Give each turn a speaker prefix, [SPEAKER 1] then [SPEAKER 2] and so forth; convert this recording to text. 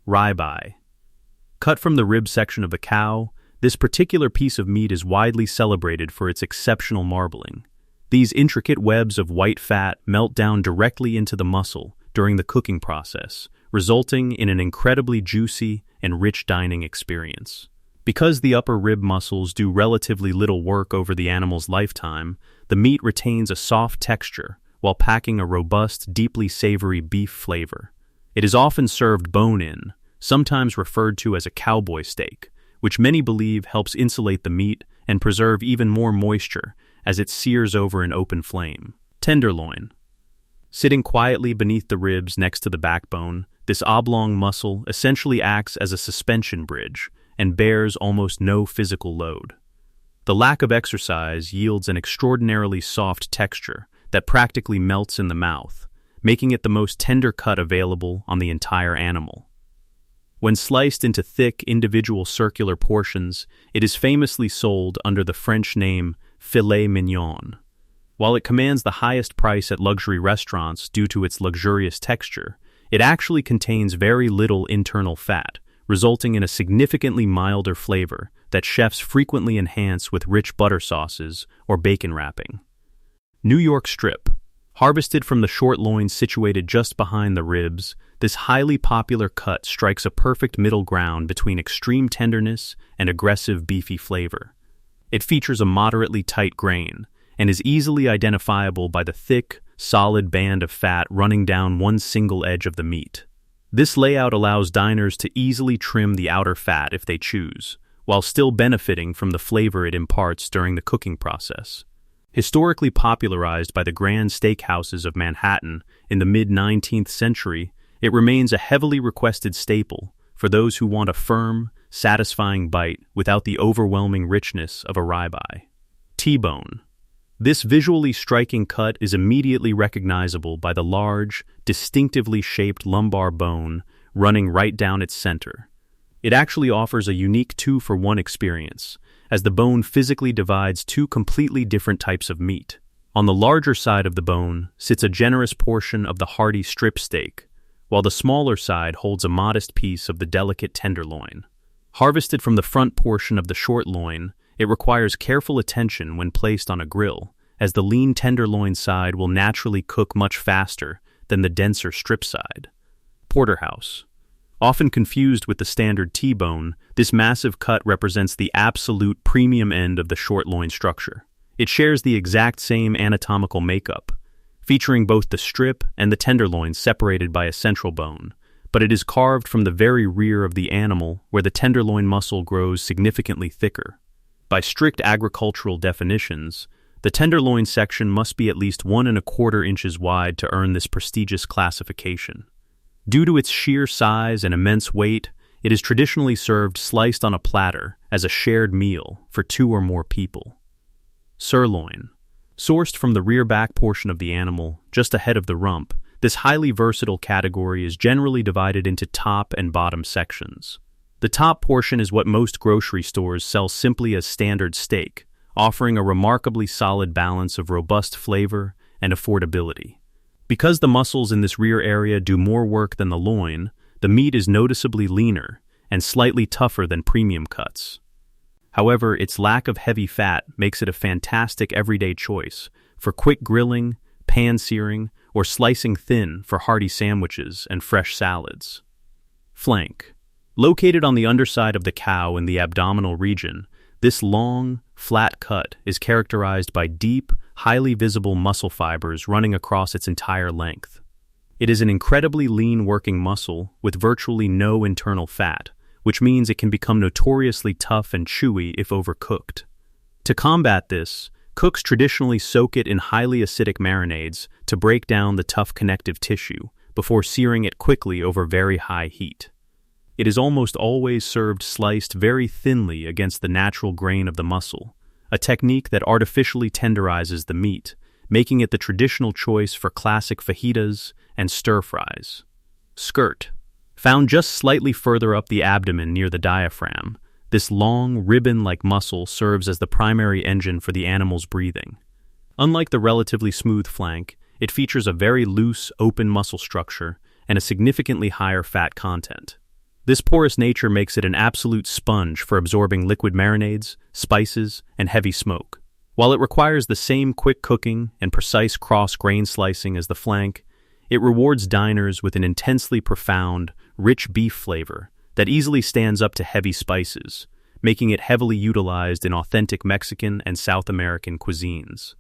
[SPEAKER 1] Ribeye. Cut from the rib section of the cow, this particular piece of meat is widely celebrated for its exceptional marbling. These intricate webs of white fat melt down directly into the muscle during the cooking process, resulting in an incredibly juicy and rich dining experience. Because the upper rib muscles do relatively little work over the animal's lifetime, the meat retains a soft texture while packing a robust, deeply savory beef flavor. It is often served bone-in, sometimes referred to as a cowboy steak, which many believe helps insulate the meat and preserve even more moisture as it sears over an open flame. Tenderloin. Sitting quietly beneath the ribs next to the backbone, this oblong muscle essentially acts as a suspension bridge and bears almost no physical load. The lack of exercise yields an extraordinarily soft texture that practically melts in the mouth, making it the most tender cut available on the entire animal. When sliced into thick, individual circular portions, it is famously sold under the French name filet mignon. While it commands the highest price at luxury restaurants due to its luxurious texture, it actually contains very little internal fat, resulting in a significantly milder flavor that chefs frequently enhance with rich butter sauces or bacon wrapping. New York strip. Harvested from the short loin situated just behind the ribs, this highly popular cut strikes a perfect middle ground between extreme tenderness and aggressive beefy flavor. It features a moderately tight grain and is easily identifiable by the thick, solid band of fat running down one single edge of the meat. This layout allows diners to easily trim the outer fat if they choose, while still benefiting from the flavor it imparts during the cooking process. Historically popularized by the grand steakhouses of Manhattan in the mid-19th century, it remains a heavily requested staple for those who want a firm, satisfying bite without the overwhelming richness of a ribeye. T-bone. This visually striking cut is immediately recognizable by the large, distinctively shaped lumbar bone running right down its center. It actually offers a unique two-for-one experience, as the bone physically divides two completely different types of meat. On the larger side of the bone sits a generous portion of the hearty strip steak, while the smaller side holds a modest piece of the delicate tenderloin. Harvested from the front portion of the short loin, it requires careful attention when placed on a grill, as the lean tenderloin side will naturally cook much faster than the denser strip side. Porterhouse. Often confused with the standard T-bone, this massive cut represents the absolute premium end of the short loin structure. It shares the exact same anatomical makeup, featuring both the strip and the tenderloin separated by a central bone, but it is carved from the very rear of the animal where the tenderloin muscle grows significantly thicker. By strict agricultural definitions, the tenderloin section must be at least 1¼ inches wide to earn this prestigious classification. Due to its sheer size and immense weight, it is traditionally served sliced on a platter as a shared meal for 2 or more people. Sirloin. Sourced from the rear back portion of the animal, just ahead of the rump, this highly versatile category is generally divided into top and bottom sections. The top portion is what most grocery stores sell simply as standard steak, offering a remarkably solid balance of robust flavor and affordability. Because the muscles in this rear area do more work than the loin, the meat is noticeably leaner and slightly tougher than premium cuts. However, its lack of heavy fat makes it a fantastic everyday choice for quick grilling, pan-searing, or slicing thin for hearty sandwiches and fresh salads. Flank. Located on the underside of the cow in the abdominal region, this long, flat cut is characterized by deep, highly visible muscle fibers running across its entire length. It is an incredibly lean working muscle with virtually no internal fat, which means it can become notoriously tough and chewy if overcooked. To combat this, cooks traditionally soak it in highly acidic marinades to break down the tough connective tissue before searing it quickly over very high heat. It is almost always served sliced very thinly against the natural grain of the muscle, a technique that artificially tenderizes the meat, making it the traditional choice for classic fajitas and stir-fries. Skirt. Found just slightly further up the abdomen near the diaphragm, this long, ribbon-like muscle serves as the primary engine for the animal's breathing. Unlike the relatively smooth flank, it features a very loose, open muscle structure and a significantly higher fat content. This porous nature makes it an absolute sponge for absorbing liquid marinades, spices, and heavy smoke. While it requires the same quick cooking and precise cross-grain slicing as the flank, it rewards diners with an intensely profound, rich beef flavor that easily stands up to heavy spices, making it heavily utilized in authentic Mexican and South American cuisines.